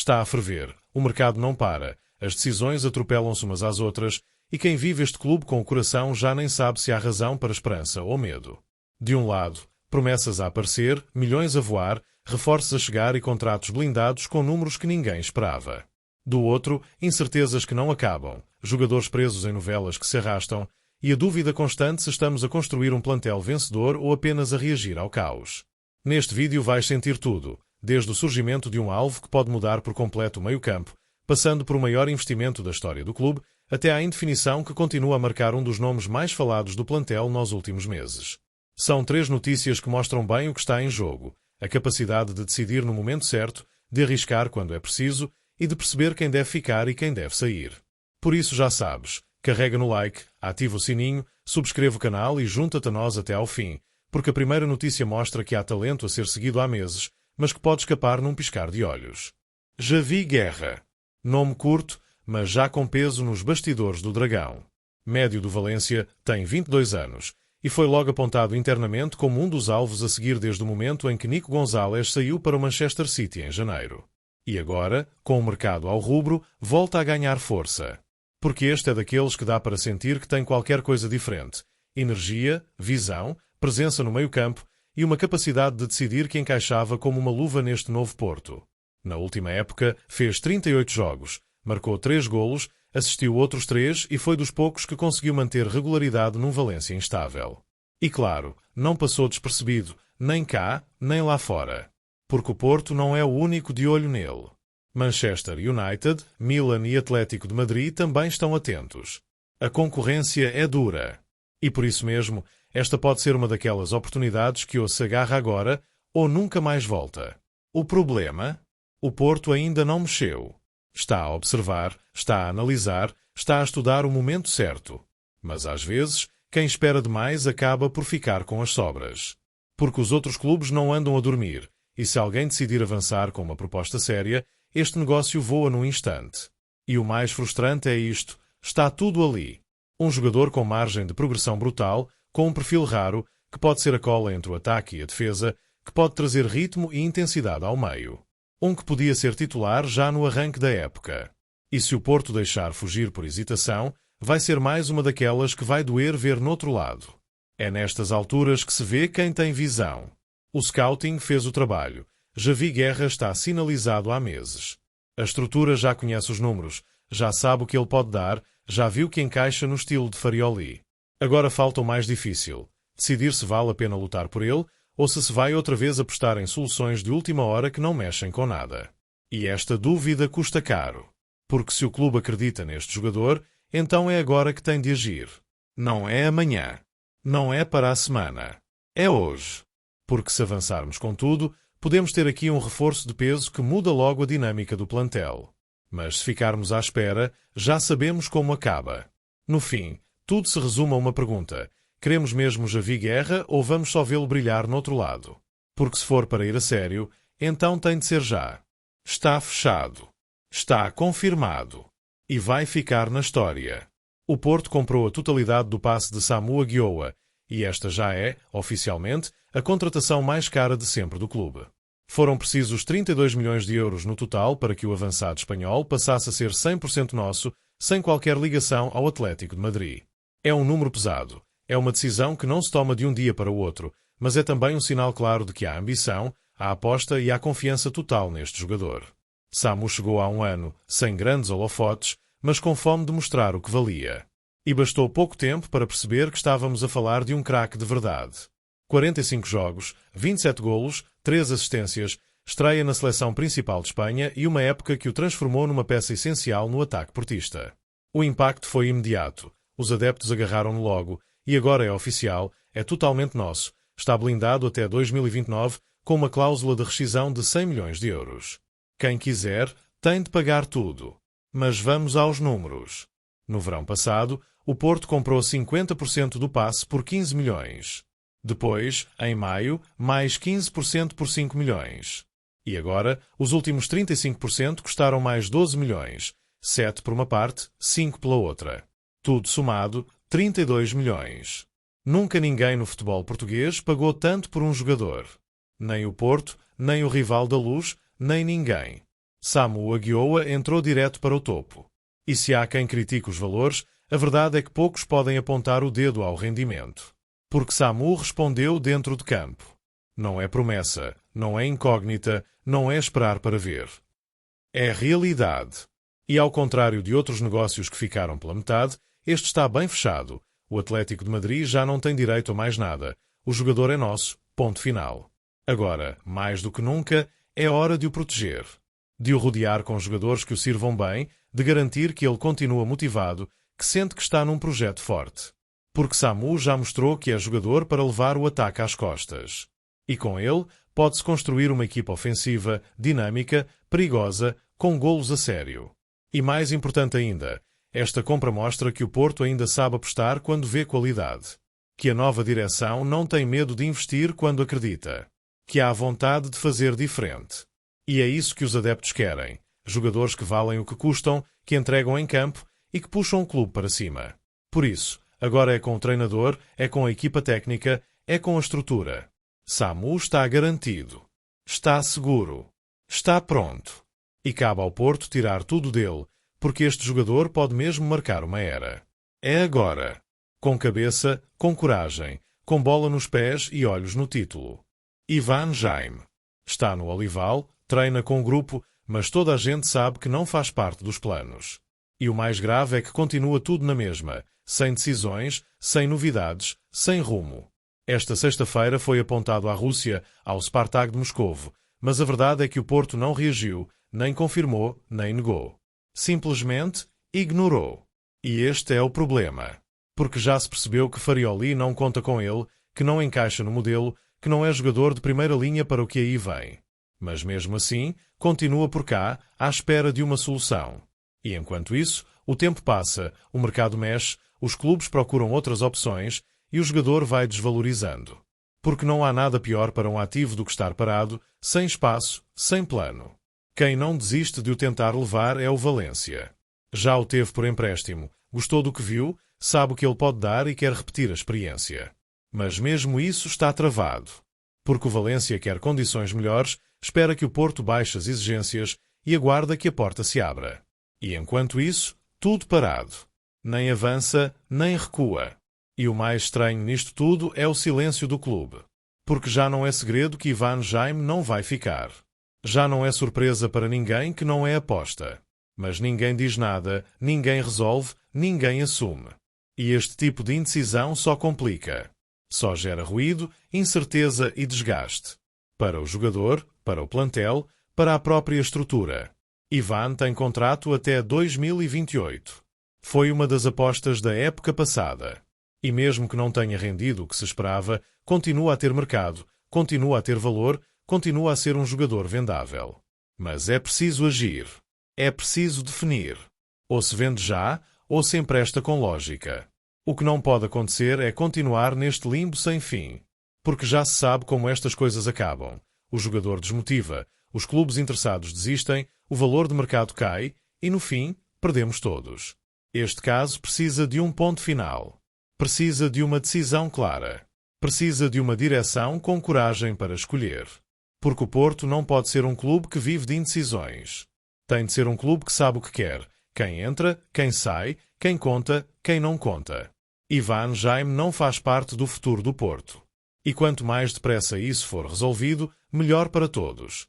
está a ferver, o mercado não para, as decisões atropelam-se umas às outras, e quem vive este clube com o coração já nem sabe se há razão para esperança ou medo. De um lado, promessas a aparecer, milhões a voar, reforços a chegar e contratos blindados com números que ninguém esperava. Do outro, incertezas que não acabam, jogadores presos em novelas que se arrastam, e a dúvida constante se estamos a construir um plantel vencedor ou apenas a reagir ao caos. Neste vídeo vais sentir tudo, desde o surgimento de um alvo que pode mudar por completo o meio-campo, passando por o maior investimento da história do clube, até à indefinição que continua a marcar um dos nomes mais falados do plantel nos últimos meses. São 3 notícias que mostram bem o que está em jogo, a capacidade de decidir no momento certo, de arriscar quando é preciso e de perceber quem deve ficar e quem deve sair. Por isso já sabes, carrega no like, ativa o sininho, subscreve o canal e junta-te a nós até ao fim, porque a primeira notícia mostra que há talento a ser seguido há meses, mas que pode escapar num piscar de olhos. Javi Guerra. Nome curto, mas já com peso nos bastidores do Dragão. Médio do Valência, tem 22 anos e foi logo apontado internamente como um dos alvos a seguir desde o momento em que Nico Gonzalez saiu para o Manchester City em janeiro. E agora, com o mercado ao rubro, volta a ganhar força. Porque este é daqueles que dá para sentir que tem qualquer coisa diferente. Energia, visão, presença no meio-campo e uma capacidade de decidir que encaixava como uma luva neste novo Porto. Na última época, fez 38 jogos, marcou 3 golos, assistiu outros 3 e foi dos poucos que conseguiu manter regularidade num Valência instável. E claro, não passou despercebido, nem cá, nem lá fora. Porque o Porto não é o único de olho nele. Manchester United, Milan e Atlético de Madrid também estão atentos. A concorrência é dura. E por isso mesmo, esta pode ser uma daquelas oportunidades que ou se agarra agora ou nunca mais volta. O problema? O Porto ainda não mexeu. Está a observar, está a analisar, está a estudar o momento certo. Mas às vezes, quem espera demais acaba por ficar com as sobras. Porque os outros clubes não andam a dormir, e se alguém decidir avançar com uma proposta séria, este negócio voa num instante. E o mais frustrante é isto, está tudo ali. Um jogador com margem de progressão brutal, com um perfil raro, que pode ser a cola entre o ataque e a defesa, que pode trazer ritmo e intensidade ao meio. Um que podia ser titular já no arranque da época. E se o Porto deixar fugir por hesitação, vai ser mais uma daquelas que vai doer ver no outro lado. É nestas alturas que se vê quem tem visão. O scouting fez o trabalho. Javi Guerra está sinalizado há meses. A estrutura já conhece os números, já sabe o que ele pode dar, já viu que encaixa no estilo de Farioli. Agora falta o mais difícil, decidir se vale a pena lutar por ele ou se vai outra vez apostar em soluções de última hora que não mexem com nada. E esta dúvida custa caro. Porque se o clube acredita neste jogador, então é agora que tem de agir. Não é amanhã. Não é para a semana. É hoje. Porque se avançarmos com tudo, podemos ter aqui um reforço de peso que muda logo a dinâmica do plantel. Mas se ficarmos à espera, já sabemos como acaba. No fim, tudo se resume a uma pergunta. Queremos mesmo Javi Guerra ou vamos só vê-lo brilhar no outro lado? Porque se for para ir a sério, então tem de ser já. Está fechado. Está confirmado. E vai ficar na história. O Porto comprou a totalidade do passe de Samu Aguioa, e esta já é, oficialmente, a contratação mais cara de sempre do clube. Foram precisos 32 milhões de euros no total para que o avançado espanhol passasse a ser 100% nosso, sem qualquer ligação ao Atlético de Madrid. É um número pesado. É uma decisão que não se toma de um dia para o outro, mas é também um sinal claro de que há ambição, há aposta e há confiança total neste jogador. Samu chegou há um ano, sem grandes holofotes, mas com fome de mostrar o que valia. E bastou pouco tempo para perceber que estávamos a falar de um craque de verdade. 45 jogos, 27 golos, 3 assistências, estreia na seleção principal de Espanha e uma época que o transformou numa peça essencial no ataque portista. O impacto foi imediato, os adeptos agarraram-no logo, e agora é oficial, é totalmente nosso, está blindado até 2029 com uma cláusula de rescisão de 100 milhões de euros. Quem quiser tem de pagar tudo. Mas vamos aos números. No verão passado, o Porto comprou 50% do passe por 15 milhões. Depois, em maio, mais 15% por 5 milhões. E agora, os últimos 35% custaram mais 12 milhões, 7 por uma parte, 5 pela outra. Tudo somado, 32 milhões. Nunca ninguém no futebol português pagou tanto por um jogador. Nem o Porto, nem o rival da Luz, nem ninguém. Samu Agioa entrou direto para o topo. E se há quem critique os valores, a verdade é que poucos podem apontar o dedo ao rendimento. Porque Samu respondeu dentro de campo. Não é promessa, não é incógnita, não é esperar para ver. É realidade. E ao contrário de outros negócios que ficaram pela metade, este está bem fechado. O Atlético de Madrid já não tem direito a mais nada. O jogador é nosso. Ponto final. Agora, mais do que nunca, é hora de o proteger. De o rodear com jogadores que o sirvam bem, de garantir que ele continua motivado, que sente que está num projeto forte. Porque Samu já mostrou que é jogador para levar o ataque às costas. E com ele, pode-se construir uma equipa ofensiva, dinâmica, perigosa, com golos a sério. E mais importante ainda, esta compra mostra que o Porto ainda sabe apostar quando vê qualidade. Que a nova direção não tem medo de investir quando acredita. Que há vontade de fazer diferente. E é isso que os adeptos querem. Jogadores que valem o que custam, que entregam em campo e que puxam o clube para cima. Por isso, agora é com o treinador, é com a equipa técnica, é com a estrutura. Samu está garantido. Está seguro. Está pronto. E cabe ao Porto tirar tudo dele, porque este jogador pode mesmo marcar uma era. É agora. Com cabeça, com coragem, com bola nos pés e olhos no título. Ivan Jaime. Está no Olival, treina com o grupo, mas toda a gente sabe que não faz parte dos planos. E o mais grave é que continua tudo na mesma, sem decisões, sem novidades, sem rumo. Esta sexta-feira foi apontado à Rússia, ao Spartak de Moscovo, mas a verdade é que o Porto não reagiu, nem confirmou, nem negou. Simplesmente ignorou. E este é o problema. Porque já se percebeu que Farioli não conta com ele, que não encaixa no modelo, que não é jogador de primeira linha para o que aí vem. Mas mesmo assim, continua por cá, à espera de uma solução. E enquanto isso, o tempo passa, o mercado mexe, os clubes procuram outras opções e o jogador vai desvalorizando. Porque não há nada pior para um ativo do que estar parado, sem espaço, sem plano. Quem não desiste de o tentar levar é o Valência. Já o teve por empréstimo, gostou do que viu, sabe o que ele pode dar e quer repetir a experiência. Mas mesmo isso está travado. Porque o Valência quer condições melhores, espera que o Porto baixe as exigências e aguarda que a porta se abra. E enquanto isso, tudo parado. Nem avança, nem recua. E o mais estranho nisto tudo é o silêncio do clube. Porque já não é segredo que Ivan Jaime não vai ficar. Já não é surpresa para ninguém que não é aposta. Mas ninguém diz nada, ninguém resolve, ninguém assume. E este tipo de indecisão só complica. Só gera ruído, incerteza e desgaste. Para o jogador, para o plantel, para a própria estrutura. Ivan tem contrato até 2028. Foi uma das apostas da época passada. E mesmo que não tenha rendido o que se esperava, continua a ter mercado, continua a ter valor, continua a ser um jogador vendável. Mas é preciso agir. É preciso definir. Ou se vende já, ou se empresta com lógica. O que não pode acontecer é continuar neste limbo sem fim. Porque já se sabe como estas coisas acabam. O jogador desmotiva, os clubes interessados desistem, o valor de mercado cai e, no fim, perdemos todos. Este caso precisa de um ponto final. Precisa de uma decisão clara. Precisa de uma direção com coragem para escolher. Porque o Porto não pode ser um clube que vive de indecisões. Tem de ser um clube que sabe o que quer. Quem entra, quem sai, quem conta, quem não conta. Ivan Jaime não faz parte do futuro do Porto. E quanto mais depressa isso for resolvido, melhor para todos.